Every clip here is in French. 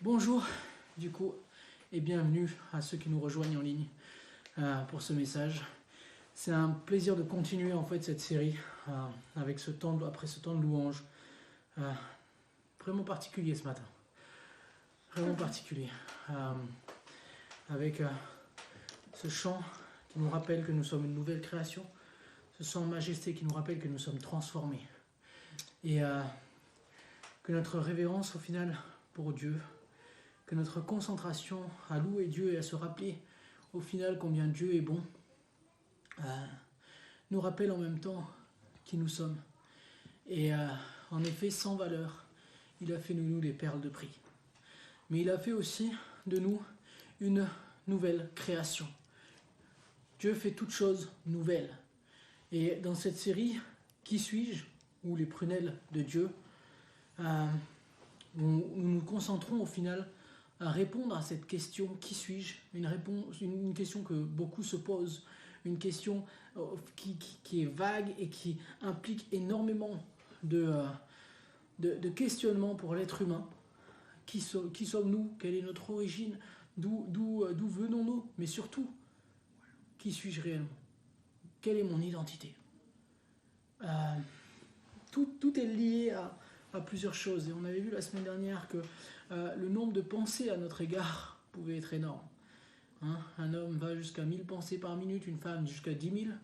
Bonjour, du coup, et bienvenue à ceux qui nous rejoignent en ligne pour ce message. C'est un plaisir de continuer en fait cette série avec après ce temps de louange. Vraiment particulier ce matin, vraiment particulier. Avec ce chant qui nous rappelle que nous sommes une nouvelle création, ce chant majesté qui nous rappelle que nous sommes transformés. Et que notre révérence au final pour Dieu, que notre concentration à louer Dieu et à se rappeler au final combien Dieu est bon, nous rappelle en même temps qui nous sommes. Et en effet, sans valeur, il a fait de nous des perles de prix. Mais il a fait aussi de nous une nouvelle création. Dieu fait toutes choses nouvelles. Et dans cette série, Qui suis-je ? Ou les prunelles de Dieu, nous nous concentrons au final à répondre à cette question « Qui suis-je ?» une question que beaucoup se posent, une question qui est vague et qui implique énormément de questionnements pour l'être humain. Qui sommes-nous ? Quelle est notre origine ? D'où venons-nous ? Mais surtout, qui suis-je réellement ? Quelle est mon identité ? Tout est lié à plusieurs choses. Et on avait vu la semaine dernière que le nombre de pensées à notre égard pouvait être énorme. Un homme va jusqu'à 1000 pensées par minute, une femme jusqu'à 10 000,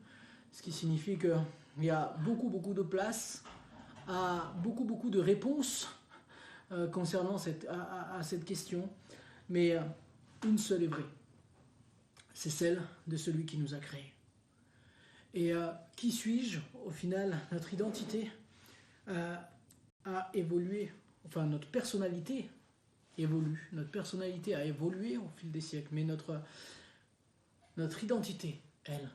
ce qui signifie qu'il y a beaucoup de place à beaucoup de réponses concernant cette question. Mais une seule est vraie. C'est celle de celui qui nous a créés. Et qui suis-je ? Au final, notre identité a évolué, enfin notre personnalité évolue. Notre personnalité a évolué au fil des siècles, mais notre identité, elle,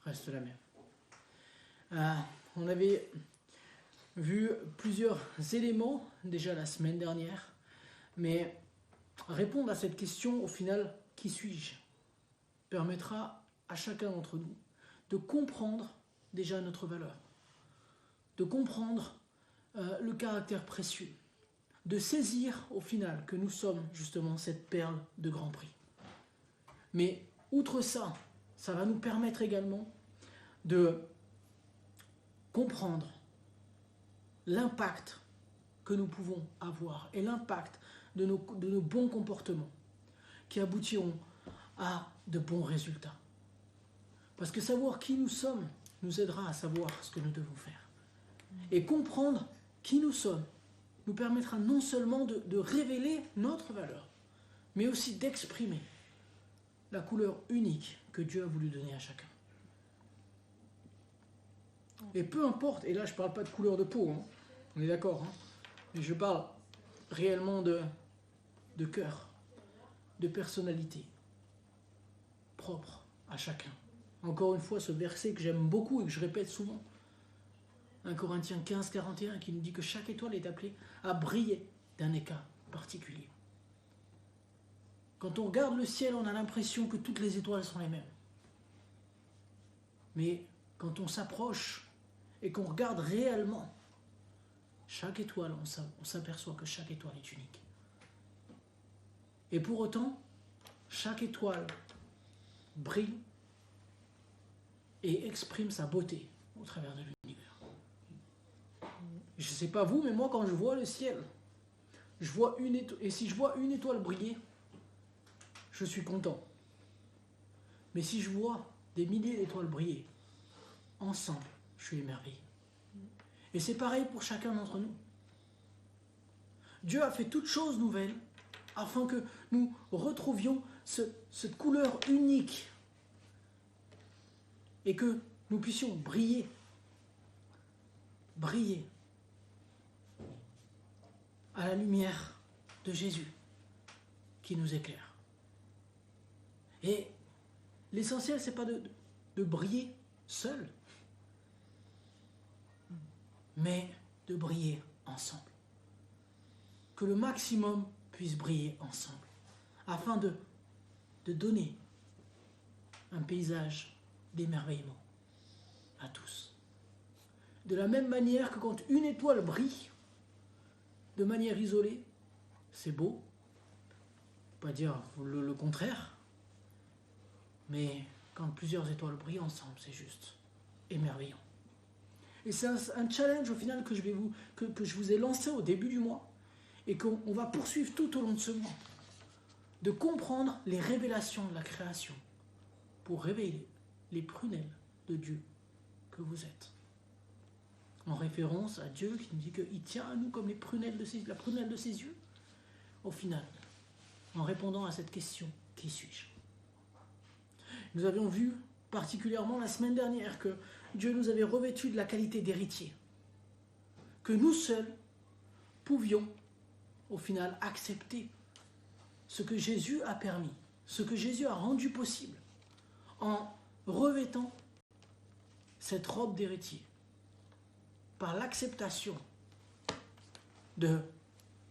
reste la même. On avait vu plusieurs éléments déjà la semaine dernière, mais répondre à cette question, au final, qui suis-je ? Permettra à chacun d'entre nous de comprendre déjà notre valeur, de comprendre le caractère précieux, de saisir au final que nous sommes justement cette perle de grand prix. Mais outre ça, ça va nous permettre également de comprendre l'impact que nous pouvons avoir et l'impact de nos bons comportements qui aboutiront à de bons résultats. Parce que savoir qui nous sommes nous aidera à savoir ce que nous devons faire. Et comprendre qui nous sommes nous permettra non seulement de révéler notre valeur, mais aussi d'exprimer la couleur unique que Dieu a voulu donner à chacun. Et peu importe, et là je ne parle pas de couleur de peau, on est d'accord, mais je parle réellement de cœur, de personnalité propre à chacun. Encore une fois, ce verset que j'aime beaucoup et que je répète souvent, 1 Corinthiens 15, 41, qui nous dit que chaque étoile est appelée à briller d'un éclat particulier. Quand on regarde le ciel, on a l'impression que toutes les étoiles sont les mêmes. Mais quand on s'approche et qu'on regarde réellement chaque étoile, on s'aperçoit que chaque étoile est unique. Et pour autant, chaque étoile brille et exprime sa beauté au travers de l'univers. Je ne sais pas vous, mais moi quand je vois le ciel, je vois une étoile, et si je vois une étoile briller, je suis content. Mais si je vois des milliers d'étoiles briller, ensemble, je suis émerveillé. Et c'est pareil pour chacun d'entre nous. Dieu a fait toutes choses nouvelles afin que nous retrouvions cette couleur unique et que nous puissions briller à la lumière de Jésus qui nous éclaire. Et l'essentiel, c'est pas de briller seul, mais de briller ensemble. Que le maximum puisse briller ensemble, afin de donner un paysage d'émerveillement à tous. De la même manière que quand une étoile brille de manière isolée, c'est beau, pas dire le contraire, mais quand plusieurs étoiles brillent ensemble, c'est juste émerveillant. Et c'est un challenge au final que je vous ai lancé au début du mois et qu'on va poursuivre tout au long de ce mois, de comprendre les révélations de la création pour révéler les prunelles de Dieu que vous êtes. En référence à Dieu qui nous dit qu'il tient à nous comme la prunelle de ses yeux. Au final, en répondant à cette question, qui suis-je? Nous avions vu particulièrement la semaine dernière que Dieu nous avait revêtus de la qualité d'héritier, que nous seuls pouvions au final accepter ce que Jésus a permis, ce que Jésus a rendu possible, en revêtant cette robe d'héritier par l'acceptation de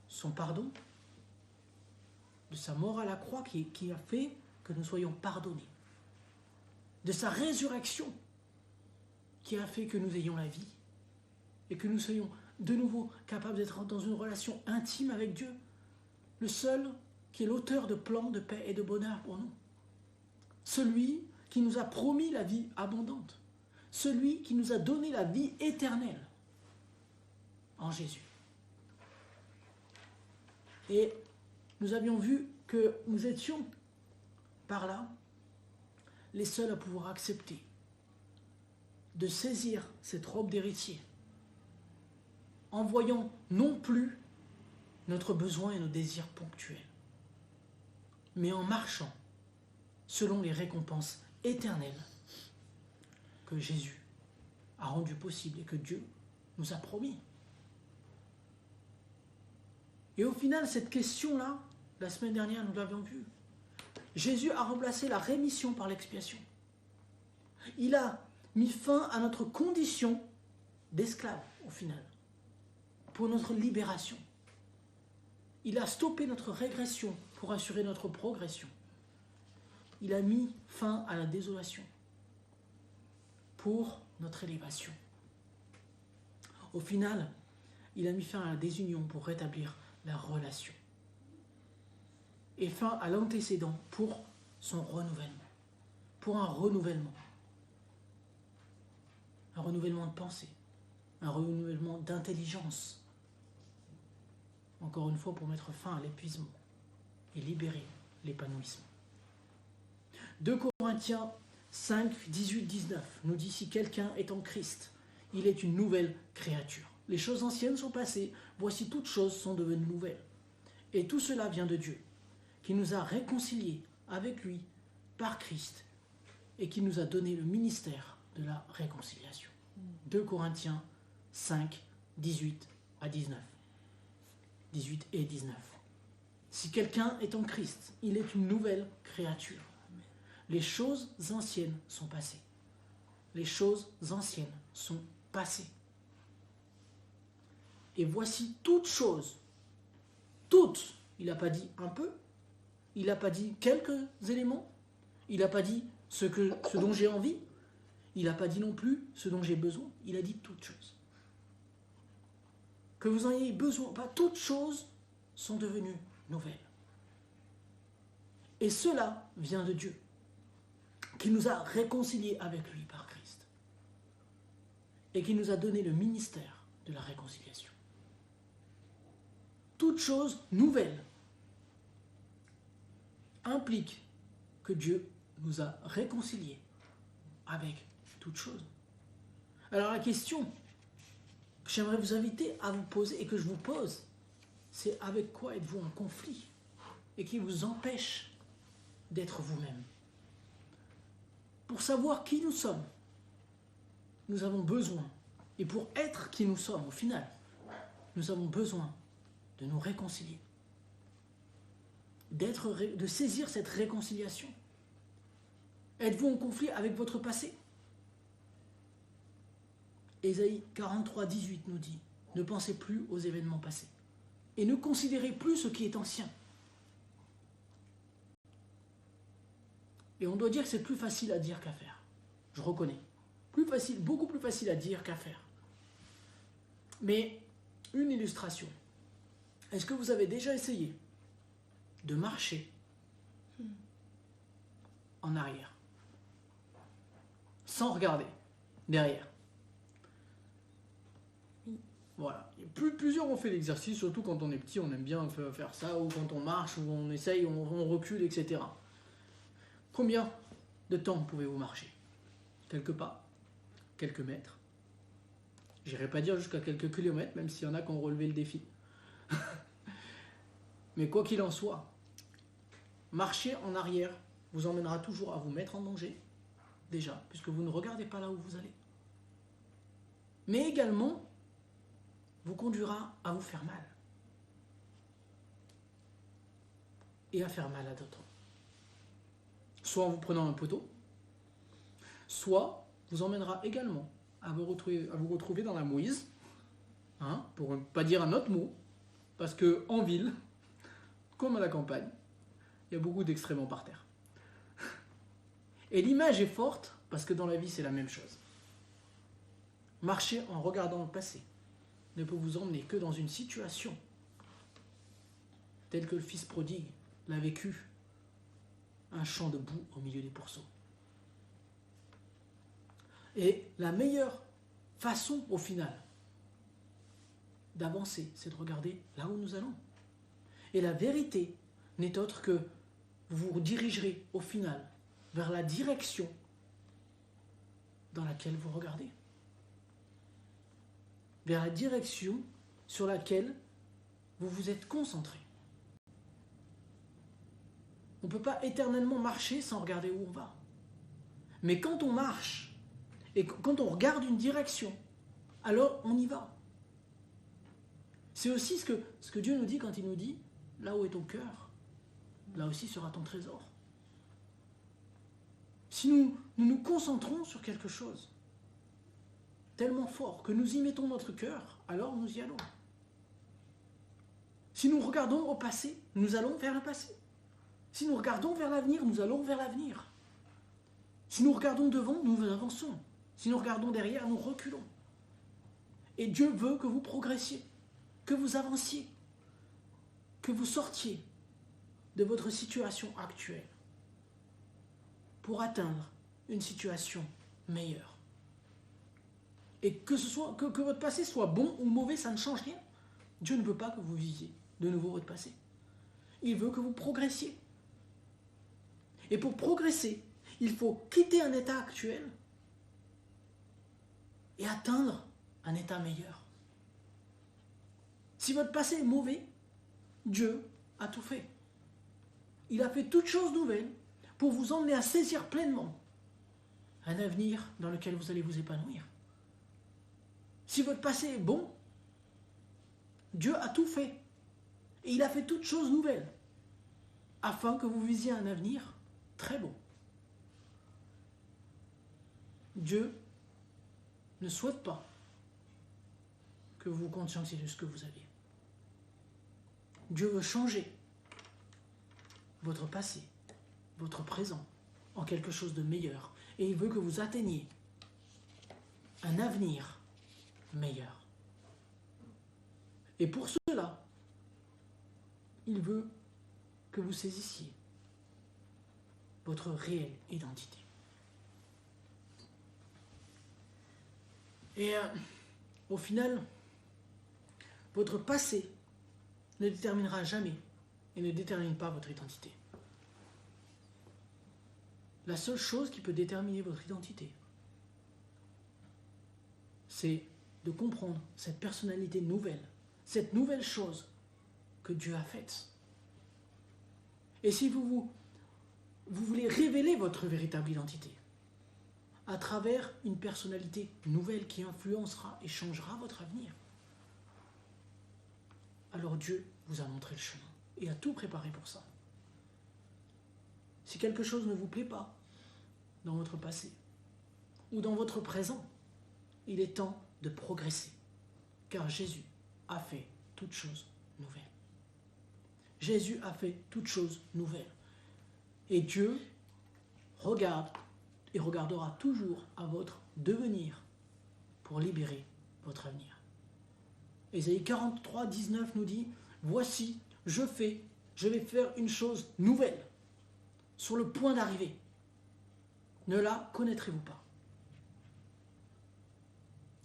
son pardon, de sa mort à la croix qui a fait que nous soyons pardonnés, de sa résurrection qui a fait que nous ayons la vie et que nous soyons de nouveau capables d'être dans une relation intime avec Dieu, le seul qui est l'auteur de plans de paix et de bonheur pour nous, celui qui nous a promis la vie abondante, celui qui nous a donné la vie éternelle en Jésus. Et nous avions vu que nous étions par là les seuls à pouvoir accepter de saisir cette robe d'héritier en voyant non plus notre besoin et nos désirs ponctuels, mais en marchant selon les récompenses éternelles que Jésus a rendues possibles et que Dieu nous a promis. Et au final, cette question-là, la semaine dernière, nous l'avions vue. Jésus a remplacé la rémission par l'expiation. Il a mis fin à notre condition d'esclave, au final, pour notre libération. Il a stoppé notre régression pour assurer notre progression. Il a mis fin à la désolation pour notre élévation. Au final, il a mis fin à la désunion pour rétablir la relation. Et fin à l'antécédent pour son renouvellement. Pour un renouvellement. Un renouvellement de pensée. Un renouvellement d'intelligence. Encore une fois, pour mettre fin à l'épuisement et libérer l'épanouissement. 2 Corinthiens 5, 18, 19 nous dit: si quelqu'un est en Christ, il est une nouvelle créature. Les choses anciennes sont passées, voici toutes choses sont devenues nouvelles. Et tout cela vient de Dieu, qui nous a réconciliés avec lui par Christ et qui nous a donné le ministère de la réconciliation. 2 Corinthiens 5, 18 à 19. 18 et 19. Si quelqu'un est en Christ, il est une nouvelle créature. Les choses anciennes sont passées. Les choses anciennes sont passées. Et voici toutes choses. Toutes. Il n'a pas dit un peu. Il n'a pas dit quelques éléments. Il n'a pas dit ce dont j'ai envie. Il n'a pas dit non plus ce dont j'ai besoin. Il a dit toutes choses. Que vous en ayez besoin, pas toutes choses sont devenues nouvelles. Et cela vient de Dieu, qui nous a réconciliés avec lui par Christ et qui nous a donné le ministère de la réconciliation. Toute chose nouvelle implique que Dieu nous a réconciliés avec toute chose. Alors la question que j'aimerais vous inviter à vous poser et que je vous pose, c'est: avec quoi êtes-vous en conflit et qui vous empêche d'être vous-même? Pour savoir qui nous sommes, nous avons besoin, et pour être qui nous sommes au final, nous avons besoin de nous réconcilier, de saisir cette réconciliation. Êtes-vous en conflit avec votre passé? Ésaïe 43, 18 nous dit: ne pensez plus aux événements passés et ne considérez plus ce qui est ancien. Et on doit dire que c'est plus facile à dire qu'à faire. Je reconnais. Plus facile, beaucoup plus facile à dire qu'à faire. Mais une illustration. Est-ce que vous avez déjà essayé de marcher en arrière, sans regarder derrière? Voilà. Plusieurs ont fait l'exercice, surtout quand on est petit, on aime bien faire ça, ou quand on marche, ou on essaye, on recule, etc. Combien de temps pouvez-vous marcher? Quelques pas? Quelques mètres? J'irai pas dire jusqu'à quelques kilomètres, même s'il y en a qui ont relevé le défi. Mais quoi qu'il en soit, marcher en arrière vous emmènera toujours à vous mettre en danger, déjà, puisque vous ne regardez pas là où vous allez. Mais également, vous conduira à vous faire mal. Et à faire mal à d'autres. Soit en vous prenant un poteau, soit vous emmènera également à vous retrouver dans la mouise, pour ne pas dire un autre mot, parce qu'en ville, comme à la campagne, il y a beaucoup d'excréments par terre. Et l'image est forte, parce que dans la vie, c'est la même chose. Marcher en regardant le passé ne peut vous emmener que dans une situation telle que le fils prodigue l'a vécu, un champ de boue au milieu des pourceaux. Et la meilleure façon, au final, d'avancer, c'est de regarder là où nous allons. Et la vérité n'est autre que vous vous dirigerez, au final, vers la direction dans laquelle vous regardez. Vers la direction sur laquelle vous vous êtes concentré. On ne peut pas éternellement marcher sans regarder où on va. Mais quand on marche, et quand on regarde une direction, alors on y va. C'est aussi ce que Dieu nous dit quand il nous dit, là où est ton cœur, là aussi sera ton trésor. Si nous nous concentrons sur quelque chose tellement fort que nous y mettons notre cœur, alors nous y allons. Si nous regardons au passé, nous allons vers le passé. Si nous regardons vers l'avenir, nous allons vers l'avenir. Si nous regardons devant, nous avançons. Si nous regardons derrière, nous reculons. Et Dieu veut que vous progressiez, que vous avanciez, que vous sortiez de votre situation actuelle pour atteindre une situation meilleure. Et que votre passé soit bon ou mauvais, ça ne change rien. Dieu ne veut pas que vous viviez de nouveau votre passé. Il veut que vous progressiez. Et pour progresser, il faut quitter un état actuel et atteindre un état meilleur. Si votre passé est mauvais, Dieu a tout fait. Il a fait toutes choses nouvelles pour vous emmener à saisir pleinement un avenir dans lequel vous allez vous épanouir. Si votre passé est bon, Dieu a tout fait. Et il a fait toutes choses nouvelles afin que vous visiez un avenir très beau. Dieu ne souhaite pas que vous vous conscientiez de ce que vous aviez. Dieu veut changer votre passé, votre présent, en quelque chose de meilleur. Et il veut que vous atteigniez un avenir meilleur. Et pour cela, il veut que vous saisissiez votre réelle identité. Et au final, votre passé ne déterminera jamais et ne détermine pas votre identité. La seule chose qui peut déterminer votre identité, c'est de comprendre cette personnalité nouvelle, cette nouvelle chose que Dieu a faite. Et si vous voulez révéler votre véritable identité à travers une personnalité nouvelle qui influencera et changera votre avenir, alors Dieu vous a montré le chemin et a tout préparé pour ça. Si quelque chose ne vous plaît pas dans votre passé ou dans votre présent, il est temps de progresser, car Jésus a fait toutes choses nouvelles. Jésus a fait toutes choses nouvelles. Et Dieu regarde et regardera toujours à votre devenir pour libérer votre avenir. Ésaïe 43, 19 nous dit « voici, je vais faire une chose nouvelle, sur le point d'arriver. Ne la connaîtrez-vous pas?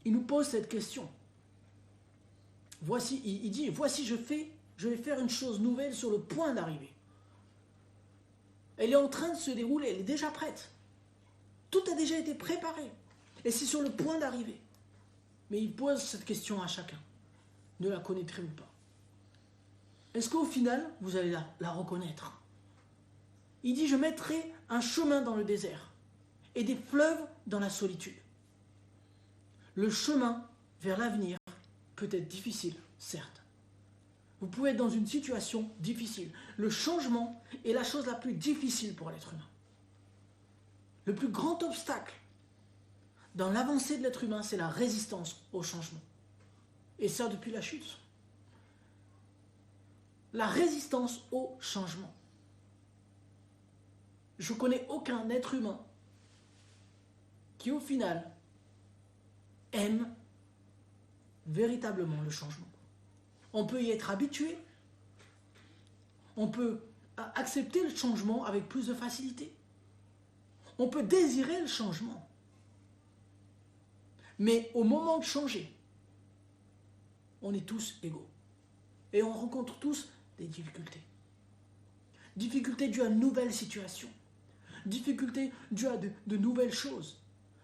Il nous pose cette question. Voici, il dit, voici, je vais faire une chose nouvelle sur le point d'arriver. Elle est en train de se dérouler, elle est déjà prête. Tout a déjà été préparé. Et c'est sur le point d'arriver. Mais il pose cette question à chacun. Ne la connaîtrez-vous pas? Est-ce qu'au final, vous allez la reconnaître? Il dit, je mettrai un chemin dans le désert et des fleuves dans la solitude. Le chemin vers l'avenir peut être difficile, certes. Vous pouvez être dans une situation difficile. Le changement est la chose la plus difficile pour l'être humain. Le plus grand obstacle dans l'avancée de l'être humain, c'est la résistance au changement. Et ça depuis la chute. La résistance au changement. Je ne connais aucun être humain qui, au final, aime véritablement le changement. On peut y être habitué. On peut accepter le changement avec plus de facilité. On peut désirer le changement. Mais au moment de changer, on est tous égaux. Et on rencontre tous des difficultés. Difficultés dues à de nouvelles situations. Difficultés dues à de nouvelles choses.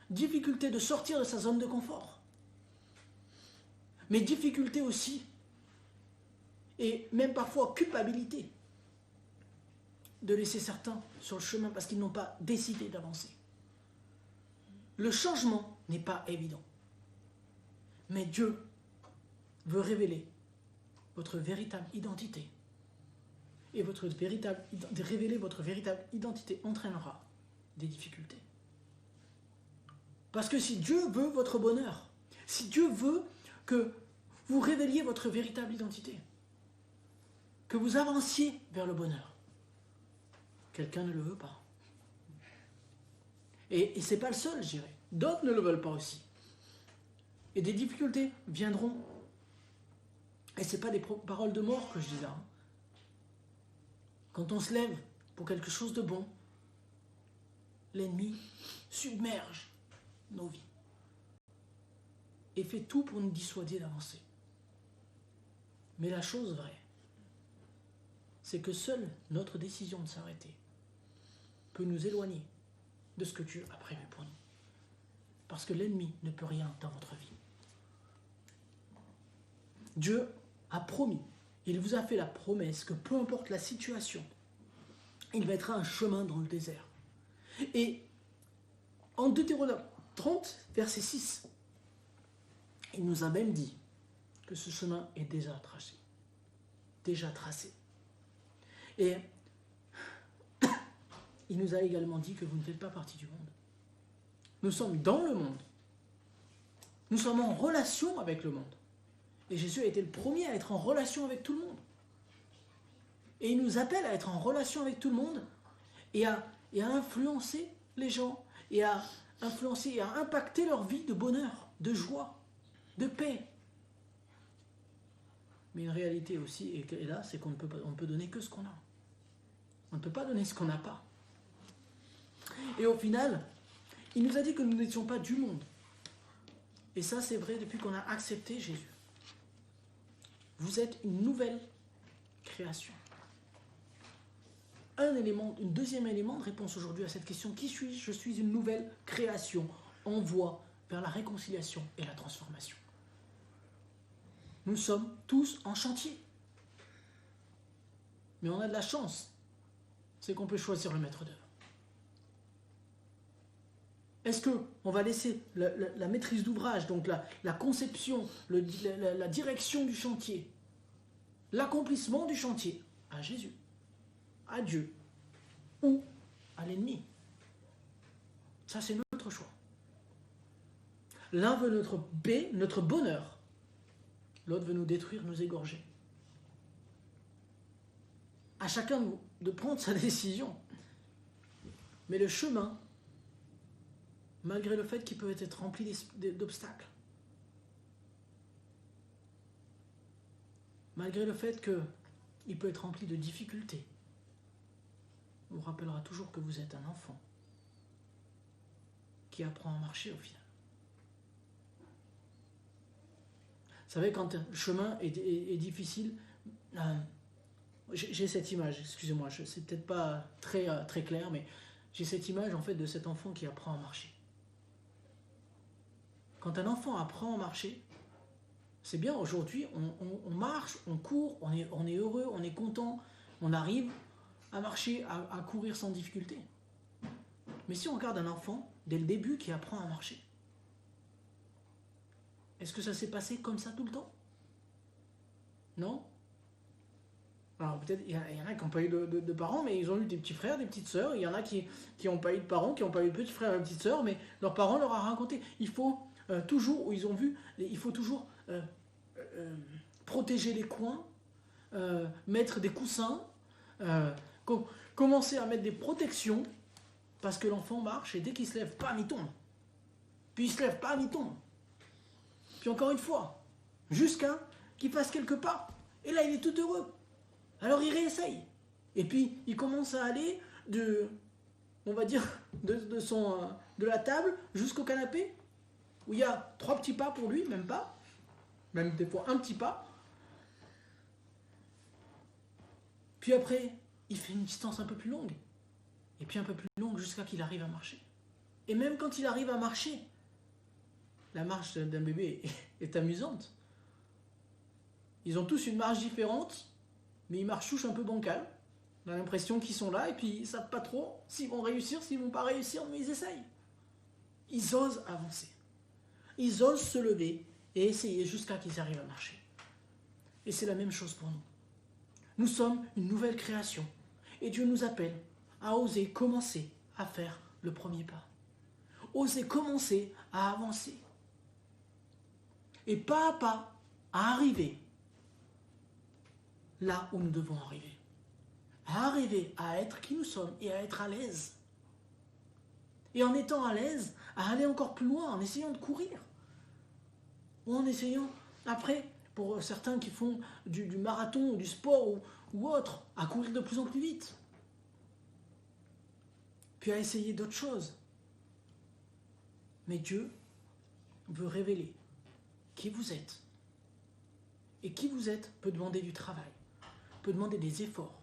Difficultés de sortir de sa zone de confort. Mais difficultés aussi, et même parfois culpabilité, de laisser certains sur le chemin parce qu'ils n'ont pas décidé d'avancer. Le changement n'est pas évident. Mais Dieu veut révéler votre véritable identité. Et révéler votre véritable identité entraînera des difficultés. Parce que si Dieu veut votre bonheur, si Dieu veut que vous révéliez votre véritable identité, que vous avanciez vers le bonheur, quelqu'un ne le veut pas. Et ce n'est pas le seul, je dirais. D'autres ne le veulent pas aussi. Et des difficultés viendront. Et ce n'est pas des paroles de mort que je dis là. Quand on se lève pour quelque chose de bon, l'ennemi submerge nos vies et fait tout pour nous dissuader d'avancer. Mais la chose vraie, c'est que seule notre décision de s'arrêter peut nous éloigner de ce que Dieu a prévu pour nous. Parce que l'ennemi ne peut rien dans votre vie. Dieu a promis, il vous a fait la promesse que peu importe la situation, il mettra un chemin dans le désert. Et en Deutéronome 30, verset 6, il nous a même dit que ce chemin est déjà tracé. Déjà tracé. Et il nous a également dit que vous ne faites pas partie du monde. Nous sommes dans le monde. Nous sommes en relation avec le monde. Et Jésus a été le premier à être en relation avec tout le monde. Et il nous appelle à être en relation avec tout le monde et à influencer les gens et à influencer et à impacter leur vie de bonheur, de joie, de paix. Mais une réalité aussi, et là, c'est qu'on ne peut donner que ce qu'on a. On ne peut pas donner ce qu'on n'a pas. Et au final, il nous a dit que nous n'étions pas du monde. Et ça, c'est vrai depuis qu'on a accepté Jésus. Vous êtes une nouvelle création. Un deuxième élément de réponse aujourd'hui à cette question, qui suis-je? Je suis une nouvelle création en voie vers la réconciliation et la transformation. Nous sommes tous en chantier. Mais on a de la chance, c'est qu'on peut choisir le maître d'œuvre. Est-ce qu'on va laisser la maîtrise d'ouvrage, donc la conception, la direction du chantier, l'accomplissement du chantier à Jésus, à Dieu ou à l'ennemi? Ça, c'est notre choix. L'un veut notre bonheur, l'autre veut nous détruire, nous égorger. À chacun de prendre sa décision. Mais le chemin, malgré le fait qu'il peut être rempli d'obstacles, malgré le fait qu'il peut être rempli de difficultés, on vous rappellera toujours que vous êtes un enfant qui apprend à marcher au final. Vous savez, quand le chemin est difficile, j'ai cette image, excusez-moi, c'est peut-être pas très clair, mais j'ai cette image en fait de cet enfant qui apprend à marcher. Quand un enfant apprend à marcher, c'est bien, aujourd'hui, on marche, on court, on est heureux, on est content, on arrive à marcher, à courir sans difficulté. Mais si on regarde un enfant, dès le début, qui apprend à marcher, est-ce que ça s'est passé comme ça tout le temps? Non? Alors peut-être, il y en a qui n'ont pas eu de parents, mais ils ont eu des petits frères, des petites sœurs. Il y en a qui n'ont pas eu de parents, qui n'ont pas eu de petits frères et de petites sœurs, mais leurs parents leur ont raconté. Il faut toujours, où ils ont vu, il faut toujours protéger les coins, mettre des coussins, commencer à mettre des protections, parce que l'enfant marche et dès qu'il se lève, bam, il tombe. Puis il se lève, bam, il tombe. Puis encore une fois, jusqu'à qu'il fasse quelques pas. Et là, il est tout heureux. Alors il réessaye. Et puis, il commence à aller on va dire, de la table jusqu'au canapé, où il y a 3 petits pas pour lui, même pas. Même des fois un petit pas. Puis après, il fait une distance un peu plus longue. Et puis un peu plus longue jusqu'à qu'il arrive à marcher. Et même quand il arrive à marcher, la marche d'un bébé est amusante. Ils ont tous une marche différente, mais ils marchent tous un peu bancal. On a l'impression qu'ils sont là et puis ils ne savent pas trop s'ils vont réussir, s'ils ne vont pas réussir, mais ils essayent. Ils osent avancer. Ils osent se lever et essayer jusqu'à qu'ils arrivent à marcher. Et c'est la même chose pour nous. Nous sommes une nouvelle création. Et Dieu nous appelle à oser commencer à faire le premier pas. Oser commencer à avancer. Et pas à pas à arriver là où nous devons arriver. À arriver à être qui nous sommes et à être à l'aise. Et en étant à l'aise, à aller encore plus loin, en essayant de courir. Ou en essayant, après, pour certains qui font du marathon ou du sport ou autre, à courir de plus en plus vite. Puis à essayer d'autres choses. Mais Dieu veut révéler qui vous êtes. Et qui vous êtes peut demander du travail, peut demander des efforts,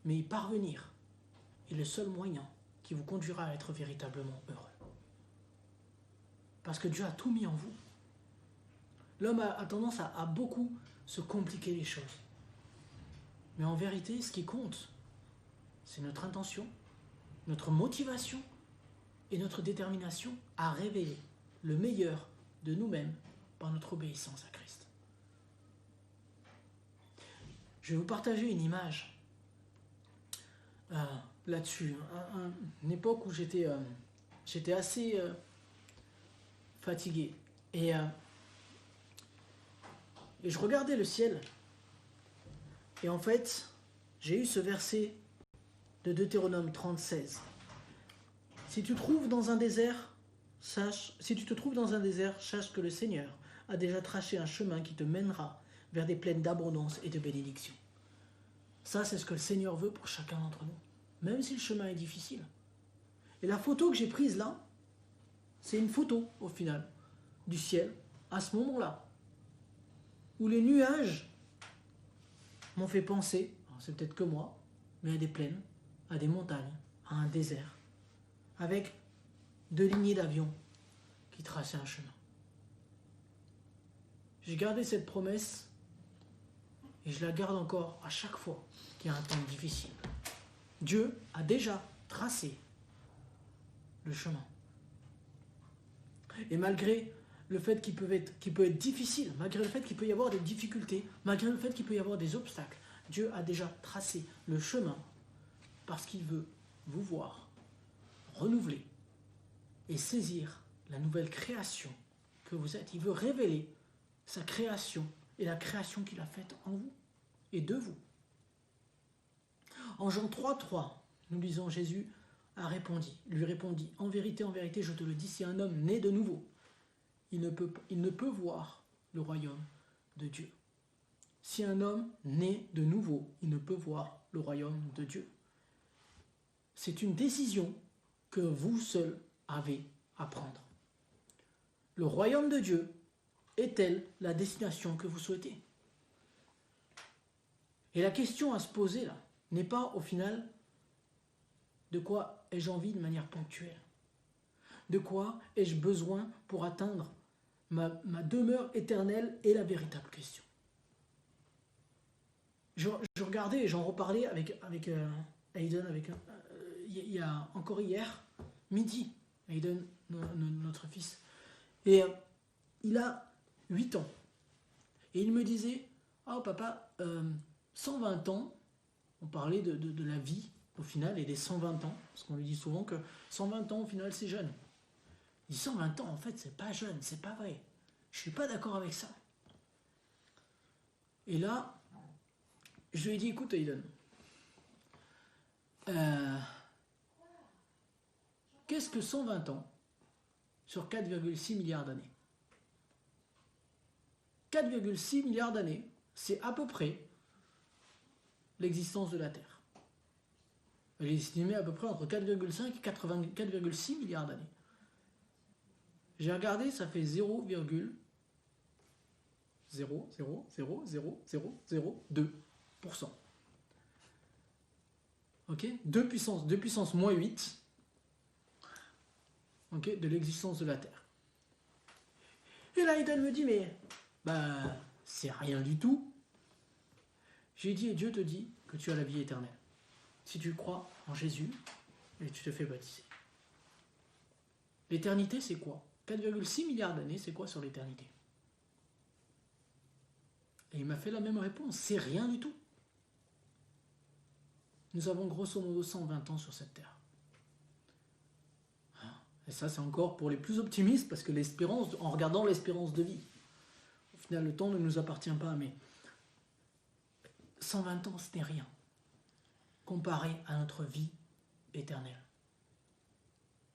mais y parvenir est le seul moyen qui vous conduira à être véritablement heureux. Parce que Dieu a tout mis en vous. L'homme a tendance à beaucoup se compliquer les choses. Mais en vérité, ce qui compte, c'est notre intention, notre motivation et notre détermination à révéler le meilleur de nous-mêmes par notre obéissance à Christ. Je vais vous partager une image là-dessus. Une époque où j'étais assez fatigué. Et je regardais le ciel. Et en fait, j'ai eu ce verset de Deutéronome 30:16. Si tu te trouves dans un désert, sache que le Seigneur a déjà tracé un chemin qui te mènera vers des plaines d'abondance et de bénédiction. Ça, c'est ce que le Seigneur veut pour chacun d'entre nous, même si le chemin est difficile. Et la photo que j'ai prise là, c'est une photo, au final, du ciel, à ce moment-là, où les nuages m'ont fait penser, c'est peut-être que moi, mais à des plaines, à des montagnes, à un désert, avec 2 lignées d'avions qui traçaient un chemin. J'ai gardé cette promesse et je la garde encore à chaque fois qu'il y a un temps difficile. Dieu a déjà tracé le chemin. Et malgré le fait qu'il peut être difficile, malgré le fait qu'il peut y avoir des difficultés, malgré le fait qu'il peut y avoir des obstacles, Dieu a déjà tracé le chemin parce qu'il veut vous voir renouveler et saisir la nouvelle création que vous êtes. Il veut révéler sa création et la création qu'il a faite en vous et de vous. En Jean 3:3, nous lisons Jésus lui répondit, en vérité, je te le dis, si un homme naît de nouveau, il ne peut voir le royaume de Dieu. si un homme naît de nouveau, il ne peut voir le royaume de Dieu. C'est une décision que vous seul avez à prendre. Le royaume de Dieu est-elle la destination que vous souhaitez? Et la question à se poser là n'est pas au final de quoi ai-je envie de manière ponctuelle? De quoi ai-je besoin pour atteindre ma demeure éternelle est la véritable question. Je regardais et j'en reparlais avec Aiden, il y a encore hier, midi, Aiden, notre fils. Et il a 8 ans. Et il me disait, oh papa, 120 ans, on parlait de la vie au final et des 120 ans, parce qu'on lui dit souvent que 120 ans au final c'est jeune. Il dit 120 ans en fait c'est pas jeune, c'est pas vrai. Je suis pas d'accord avec ça. Et là, je lui ai dit, écoute Aiden, qu'est-ce que 120 ans sur 4,6 milliards d'années? 4,6 milliards d'années, c'est à peu près l'existence de la Terre. Elle est estimée à peu près entre 4,5 et 4,6 milliards d'années. J'ai regardé, ça fait 0,0000002%. Ok, 2 puissance moins 8, ok, de l'existence de la Terre. Et là, Aiden me dit, mais c'est rien du tout. J'ai dit, et Dieu te dit que tu as la vie éternelle. Si tu crois en Jésus et tu te fais baptiser. L'éternité, c'est quoi? 4,6 milliards d'années, c'est quoi sur l'éternité? Et il m'a fait la même réponse, c'est rien du tout. Nous avons grosso modo 120 ans sur cette terre. Et ça, c'est encore pour les plus optimistes, parce que l'espérance, en regardant l'espérance de vie, au final, le temps ne nous appartient pas, mais 120 ans, ce n'est rien, comparé à notre vie éternelle.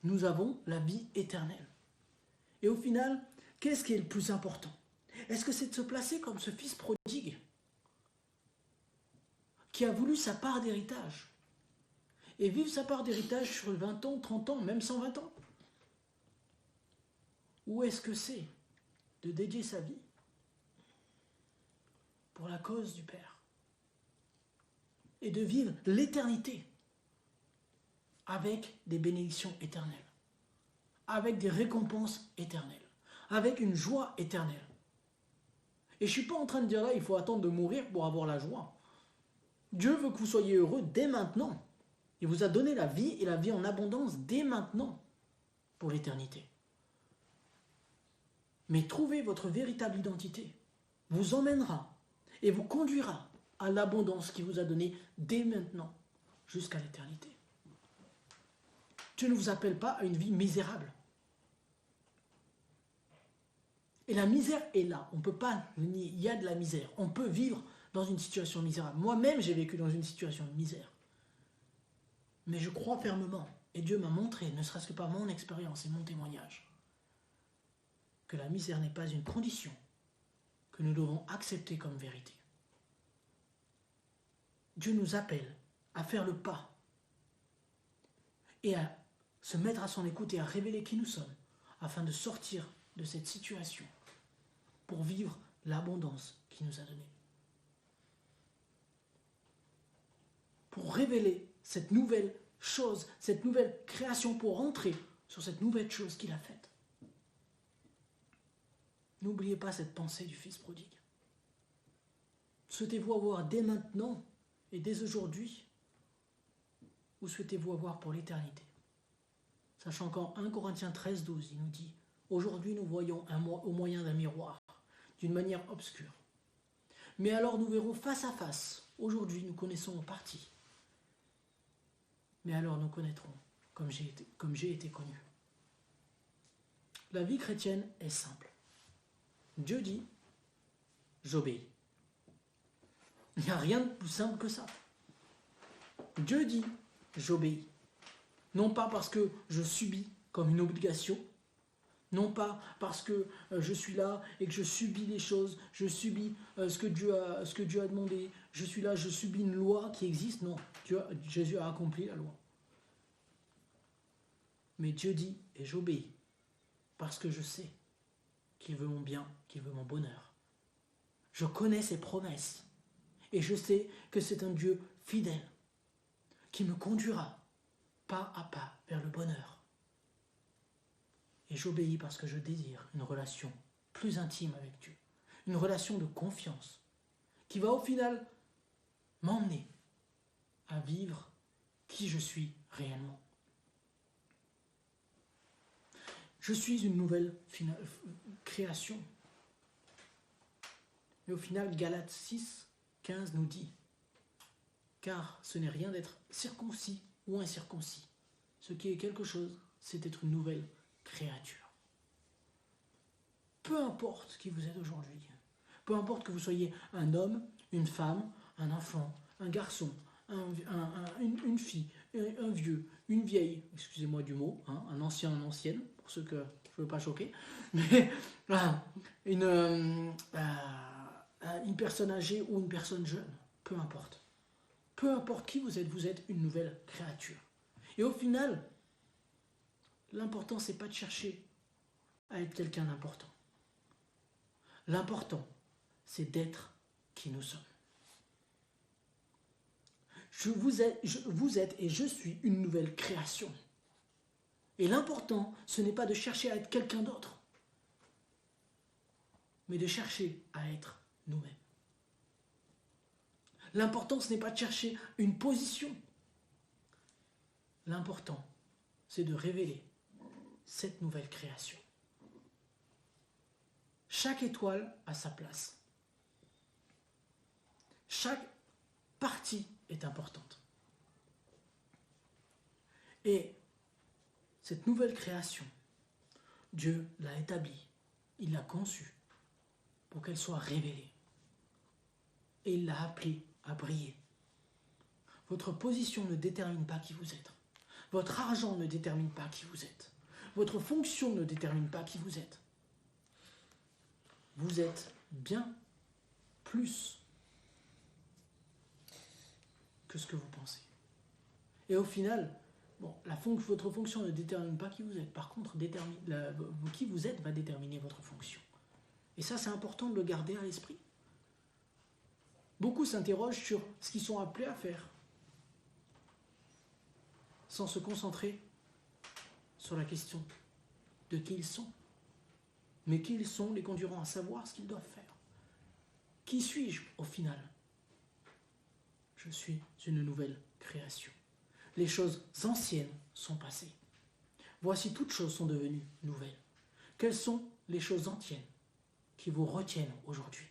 Nous avons la vie éternelle. Et au final, qu'est-ce qui est le plus important? Est-ce que c'est de se placer comme ce fils prodigue qui a voulu sa part d'héritage et vivre sa part d'héritage sur 20 ans, 30 ans, même 120 ans? Ou est-ce que c'est de dédier sa vie pour la cause du Père et de vivre l'éternité avec des bénédictions éternelles, avec des récompenses éternelles, avec une joie éternelle? Et je ne suis pas en train de dire là, il faut attendre de mourir pour avoir la joie. Dieu veut que vous soyez heureux dès maintenant. Il vous a donné la vie et la vie en abondance dès maintenant pour l'éternité. Mais trouver votre véritable identité vous emmènera et vous conduira à l'abondance qu'il vous a donnée dès maintenant jusqu'à l'éternité. Dieu ne vous appelle pas à une vie misérable. Et la misère est là, on ne peut pas le nier, il y a de la misère. On peut vivre dans une situation misérable. Moi-même, j'ai vécu dans une situation de misère. Mais je crois fermement, et Dieu m'a montré, ne serait-ce que par mon expérience et mon témoignage, que la misère n'est pas une condition que nous devons accepter comme vérité. Dieu nous appelle à faire le pas et à se mettre à son écoute et à révéler qui nous sommes afin de sortir de cette situation pour vivre l'abondance qu'il nous a donnée. Pour révéler cette nouvelle chose, cette nouvelle création, pour rentrer sur cette nouvelle chose qu'il a faite. N'oubliez pas cette pensée du Fils prodigue. Souhaitez-vous avoir dès maintenant et dès aujourd'hui, ou souhaitez-vous avoir pour l'éternité? Sachant qu'en 1 Corinthiens 13, 12, il nous dit « Aujourd'hui nous voyons au moyen d'un miroir, d'une manière obscure. Mais alors nous verrons face à face. Aujourd'hui nous connaissons en partie. Mais alors nous connaîtrons comme j'ai été connu. » La vie chrétienne est simple. Dieu dit, j'obéis. Il n'y a rien de plus simple que ça. Dieu dit, j'obéis. Non pas parce que je subis comme une obligation, Non pas parce que je suis là et que je subis les choses, je subis ce que Dieu a demandé, je suis là, je subis une loi qui existe. Non, Jésus a accompli la loi. Mais Dieu dit, et j'obéis, parce que je sais qu'il veut mon bien, qu'il veut mon bonheur. Je connais ses promesses et je sais que c'est un Dieu fidèle qui me conduira pas à pas vers le bonheur. Et j'obéis parce que je désire une relation plus intime avec Dieu, une relation de confiance qui va au final m'emmener à vivre qui je suis réellement. Je suis une nouvelle création. Et au final, Galates 6, 15 nous dit, car ce n'est rien d'être circoncis ou incirconcis. Ce qui est quelque chose, c'est être une nouvelle créature. Peu importe qui vous êtes aujourd'hui, peu importe que vous soyez un homme, une femme, un enfant, un garçon, une fille, un vieux, une vieille, excusez-moi du mot, un ancien, une ancienne, pour ceux que je ne veux pas choquer, mais une personne âgée ou une personne jeune, peu importe. Peu importe qui vous êtes une nouvelle créature. Et au final, l'important, c'est pas de chercher à être quelqu'un d'important. L'important, c'est d'être qui nous sommes. Vous êtes et je suis une nouvelle création. Et l'important, ce n'est pas de chercher à être quelqu'un d'autre, mais de chercher à être nous-mêmes. L'important, ce n'est pas de chercher une position. L'important, c'est de révéler cette nouvelle création. Chaque étoile a sa place. Chaque partie est importante. Et cette nouvelle création, Dieu l'a établie, il l'a conçue pour qu'elle soit révélée. Et il l'a appelée à briller. Votre position ne détermine pas qui vous êtes. Votre argent ne détermine pas qui vous êtes. Votre fonction ne détermine pas qui vous êtes. Vous êtes bien plus que ce que vous pensez. Et au final, votre fonction ne détermine pas qui vous êtes. Par contre, qui vous êtes va déterminer votre fonction. Et ça, c'est important de le garder à l'esprit. Beaucoup s'interrogent sur ce qu'ils sont appelés à faire, sans se concentrer sur la question de qui ils sont. Mais qui ils sont les conduiront à savoir ce qu'ils doivent faire. Qui suis-je au final? Je suis une nouvelle création. Les choses anciennes sont passées. Voici toutes choses sont devenues nouvelles. Quelles sont les choses anciennes qui vous retiennent aujourd'hui?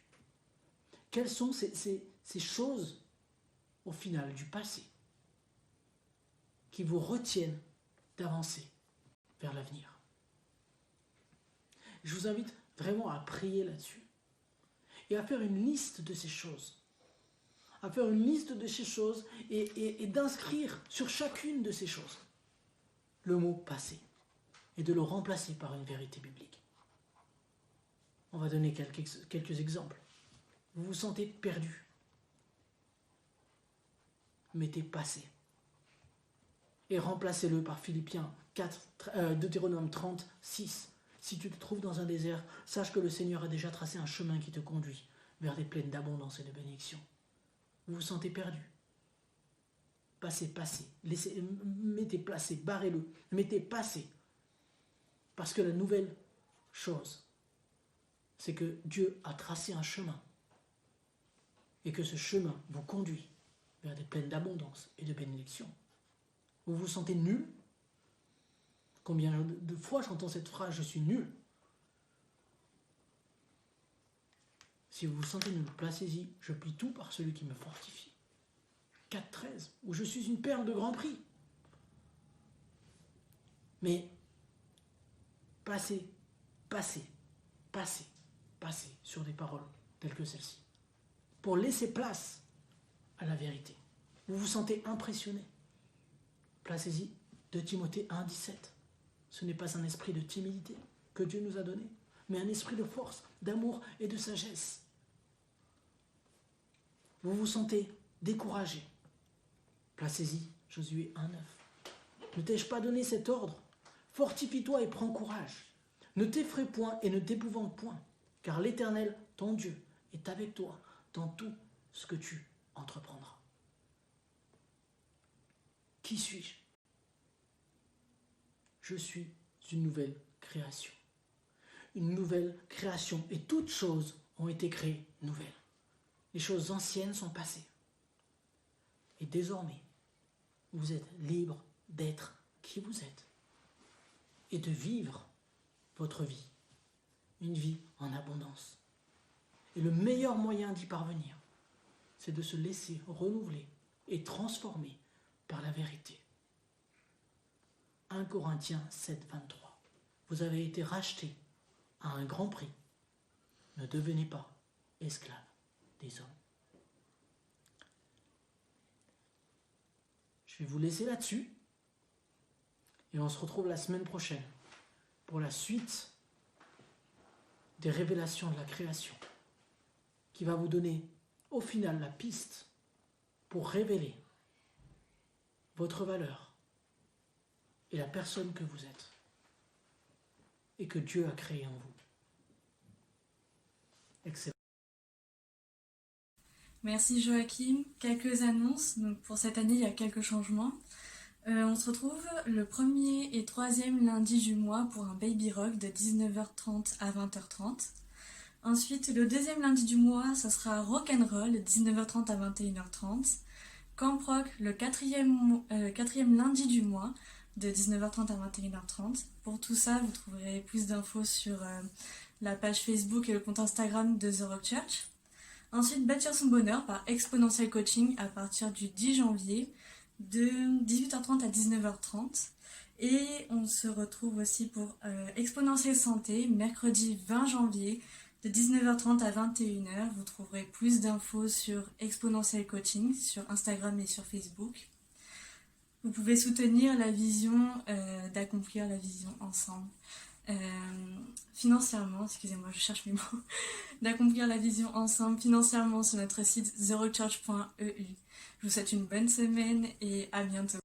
Quelles sont ces choses au final du passé qui vous retiennent d'avancer vers l'avenir? Je vous invite vraiment à prier là-dessus et à faire une liste de ces choses. À faire une liste de ces choses et d'inscrire sur chacune de ces choses le mot passé et de le remplacer par une vérité biblique. On va donner quelques exemples. Vous vous sentez perdu. Mettez passé et remplacez-le par Philippiens 4, Deutéronome 30, 6. Si tu te trouves dans un désert, sache que le Seigneur a déjà tracé un chemin qui te conduit vers des plaines d'abondance et de bénédiction. Vous vous sentez perdu. Passez. Mettez placé, barrez-le, mettez passé. Parce que la nouvelle chose, c'est que Dieu a tracé un chemin. Et que ce chemin vous conduit vers des plaines d'abondance et de bénédiction. Vous vous sentez nul? Combien de fois j'entends cette phrase, je suis nul? Si vous vous sentez nul, placez-y, je plie tout par celui qui me fortifie. 4.13, où je suis une perle de grand prix. Mais passez sur des paroles telles que celle-ci, pour laisser place à la vérité. Vous vous sentez impressionné. Placez-y 2 Timothée 1, 17. Ce n'est pas un esprit de timidité que Dieu nous a donné, mais un esprit de force, d'amour et de sagesse. Vous vous sentez découragé. Placez-y, Josué 1,9. Ne t'ai-je pas donné cet ordre? Fortifie-toi et prends courage. Ne t'effraie point et ne t'épouvante point, car l'Éternel, ton Dieu, est avec toi dans tout ce que tu entreprendras. Qui suis-je? Je suis une nouvelle création. Une nouvelle création. Et toutes choses ont été créées nouvelles. Les choses anciennes sont passées. Et désormais, vous êtes libre d'être qui vous êtes. Et de vivre votre vie. Une vie en abondance. Et le meilleur moyen d'y parvenir, c'est de se laisser renouveler et transformer par la vérité. 1 Corinthiens 7, 23. Vous avez été rachetés à un grand prix. Ne devenez pas esclaves des hommes. Je vais vous laisser là-dessus. Et on se retrouve la semaine prochaine pour la suite des révélations de la création, qui va vous donner au final la piste pour révéler votre valeur et la personne que vous êtes et que Dieu a créé en vous. Excellent. Merci Joachim. Quelques annonces. Donc pour cette année, il y a quelques changements. On se retrouve le 1er et 3e lundi du mois pour un Baby Rock de 19h30 à 20h30. Ensuite, le 2e lundi du mois, ça sera Rock'n'Roll de 19h30 à 21h30. Camp Rock le 4e lundi du mois de 19h30 à 21h30. Pour tout ça, vous trouverez plus d'infos sur la page Facebook et le compte Instagram de The Rock Church. Ensuite, Bâtir son bonheur par Exponential Coaching à partir du 10 janvier de 18h30 à 19h30. Et on se retrouve aussi pour Exponential Santé, mercredi 20 janvier de 19h30 à 21h. Vous trouverez plus d'infos sur Exponential Coaching, sur Instagram et sur Facebook. Vous pouvez soutenir la vision d'accomplir la vision ensemble. Financièrement, excusez-moi, je cherche mes mots, d'accomplir la vision ensemble financièrement sur notre site therockchurch.eu. Je vous souhaite une bonne semaine et à bientôt.